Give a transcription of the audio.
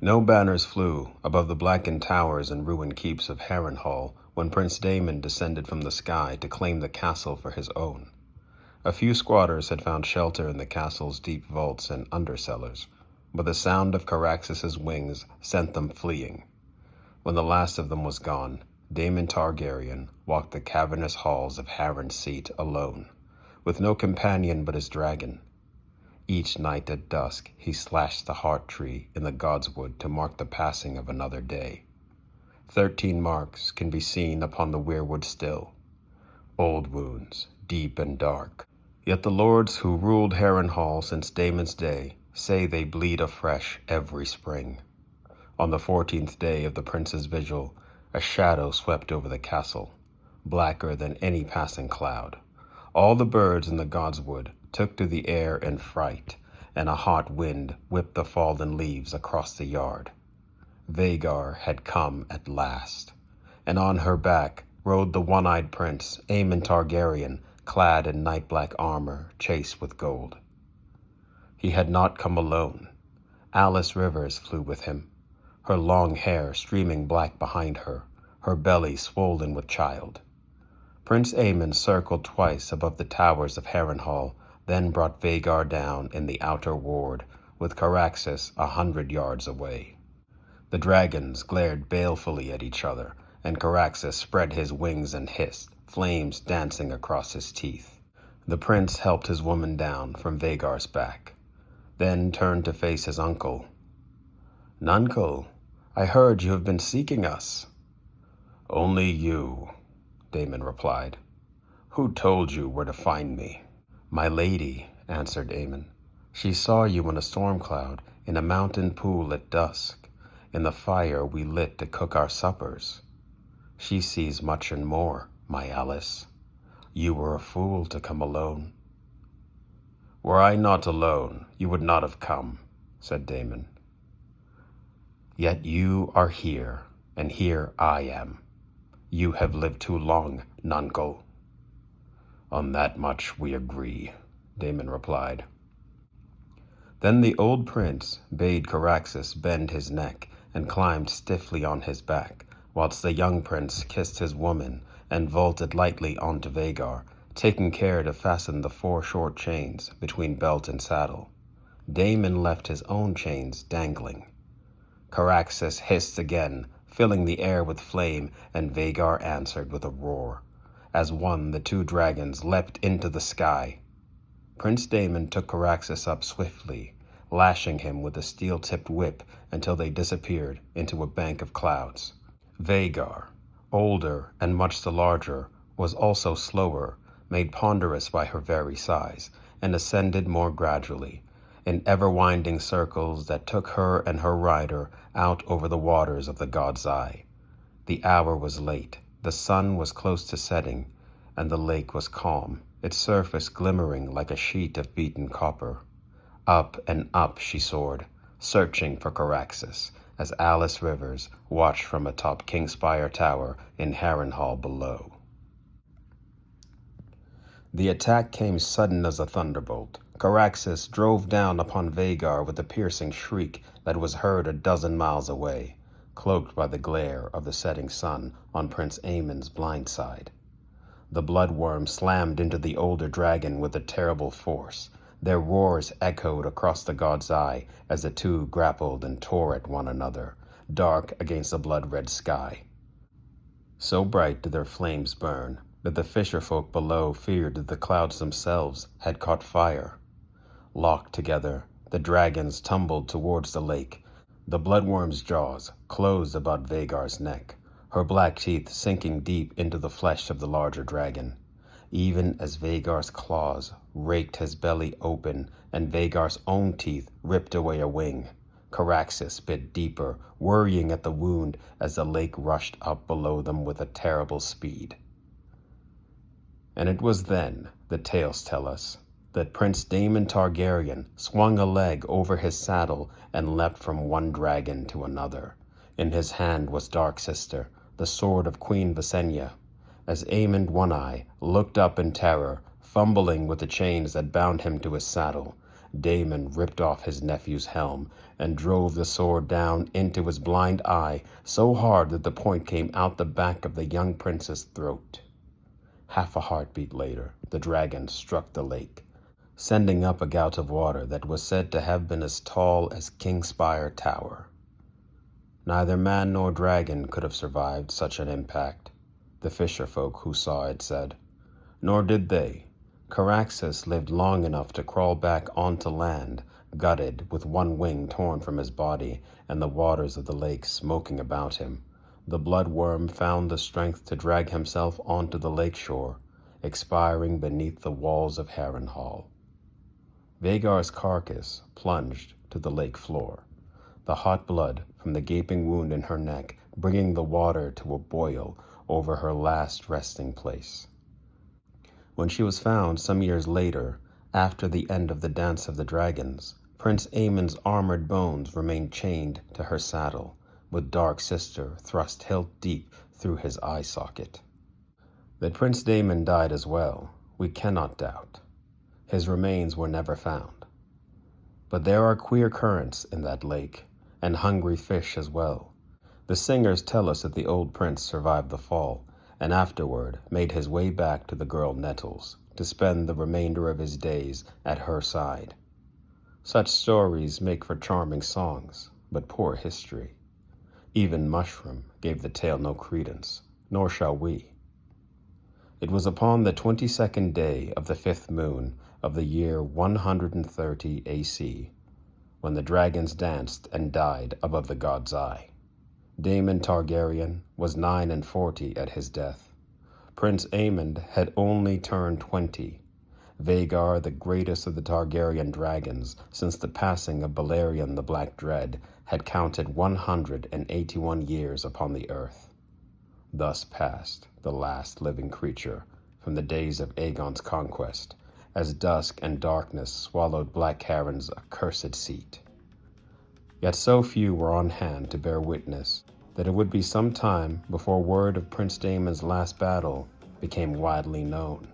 No banners flew above the blackened towers and ruined keeps of Harrenhal when Prince Daemon descended from the sky to claim the castle for his own. A few squatters had found shelter in the castle's deep vaults and undercellars, but the sound of Caraxus's wings sent them fleeing. When the last of them was gone, Daemon Targaryen walked the cavernous halls of Harren's seat alone, with no companion but his dragon. Each night at dusk he slashed the heart tree in the godswood to mark the passing of another day. 13 marks can be seen upon the weirwood still, old wounds, deep and dark. Yet the lords who ruled Harrenhal since Daemon's day say they bleed afresh every spring. On the 14th day of the prince's vigil, a shadow swept over the castle, blacker than any passing cloud. All the birds in the godswood took to the air in fright, and a hot wind whipped the fallen leaves across the yard. Vhagar had come at last, and on her back rode the one-eyed prince, Aemond Targaryen, clad in night-black armor chased with gold. He had not come alone. Alice Rivers flew with him, her long hair streaming black behind her, her belly swollen with child. Prince Aemond circled twice above the towers of Harrenhal, then brought Vhagar down in the outer ward, with Caraxus 100 yards away. The dragons glared balefully at each other, and Caraxus spread his wings and hissed, flames dancing across his teeth. The prince helped his woman down from Vhagar's back, then turned to face his uncle. "Nuncle, I heard you have been seeking us." "Only you," Daemon replied. "Who told you where to find me?" "My lady," answered Aemond. "She saw you in a storm cloud in a mountain pool at dusk, in the fire we lit to cook our suppers. She sees much and more, my Alice. You were a fool to come alone." "Were I not alone, you would not have come," said Daemon. "Yet you are here, and here I am. You have lived too long, nuncle." "On that much we agree," Daemon replied. Then the old prince bade Caraxus bend his neck and climbed stiffly on his back, whilst the young prince kissed his woman and vaulted lightly onto Vhagar, taking care to fasten the 4 short chains between belt and saddle. Daemon left his own chains dangling. Caraxus hissed again, filling the air with flame, and Vhagar answered with a roar. As one, the 2 dragons leapt into the sky. Prince Daemon took Caraxus up swiftly, lashing him with a steel-tipped whip until they disappeared into a bank of clouds. Vhagar, older and much the larger, was also slower, made ponderous by her very size, and ascended more gradually, in ever-winding circles that took her and her rider out over the waters of the God's Eye. The hour was late, the sun was close to setting, and the lake was calm, its surface glimmering like a sheet of beaten copper. Up and up she soared, searching for Caraxus, as Alice Rivers watched from atop Kingspire Tower in Harrenhal below. The attack came sudden as a thunderbolt. Caraxus drove down upon Vhagar with a piercing shriek that was heard a dozen miles away, cloaked by the glare of the setting sun on Prince Aemond's blind side. The bloodworm slammed into the older dragon with a terrible force. Their roars echoed across the God's Eye as the 2 grappled and tore at one another, dark against the blood-red sky. So bright did their flames burn that the fisherfolk below feared that the clouds themselves had caught fire. Locked together, the dragons tumbled towards the lake. The bloodworm's jaws closed about Vhagar's neck, her black teeth sinking deep into the flesh of the larger dragon. Even as Vhagar's claws raked his belly open and Vhagar's own teeth ripped away a wing, Caraxus bit deeper, worrying at the wound as the lake rushed up below them with a terrible speed. And it was then, the tales tell us, that Prince Daemon Targaryen swung a leg over his saddle and leapt from one dragon to another. In his hand was Dark Sister, the sword of Queen Visenya. As Aemond One-Eye looked up in terror, fumbling with the chains that bound him to his saddle, Daemon ripped off his nephew's helm and drove the sword down into his blind eye so hard that the point came out the back of the young prince's throat. Half a heartbeat later, the dragon struck the lake, sending up a gout of water that was said to have been as tall as Kingspire Tower. Neither man nor dragon could have survived such an impact, the fisher folk who saw it said. Nor did they. Caraxes lived long enough to crawl back onto land, gutted, with one wing torn from his body and the waters of the lake smoking about him. The bloodworm found the strength to drag himself onto the lakeshore, expiring beneath the walls of Harrenhal. Vhagar's carcass plunged to the lake floor, the hot blood from the gaping wound in her neck bringing the water to a boil over her last resting place. When she was found some years later, after the end of the Dance of the Dragons, Prince Aemond's armored bones remained chained to her saddle, with Dark Sister thrust hilt deep through his eye socket. That Prince Daemon died as well, we cannot doubt. His remains were never found. But there are queer currents in that lake, and hungry fish as well. The singers tell us that the old prince survived the fall, and afterward made his way back to the girl Nettles to spend the remainder of his days at her side. Such stories make for charming songs, but poor history. Even Mushroom gave the tale no credence, nor shall we. It was upon the 22nd day of the 5th moon of the year 130 AC, when the dragons danced and died above the god's eye. Daemon Targaryen was 49 at his death. Prince Aemond had only turned 20. Vhagar, the greatest of the Targaryen dragons since the passing of Balerion the Black Dread, had counted 181 years upon the earth. Thus passed the last living creature from the days of Aegon's conquest, as dusk and darkness swallowed Blackharren's accursed seat. Yet so few were on hand to bear witness that it would be some time before word of Prince Daemon's last battle became widely known.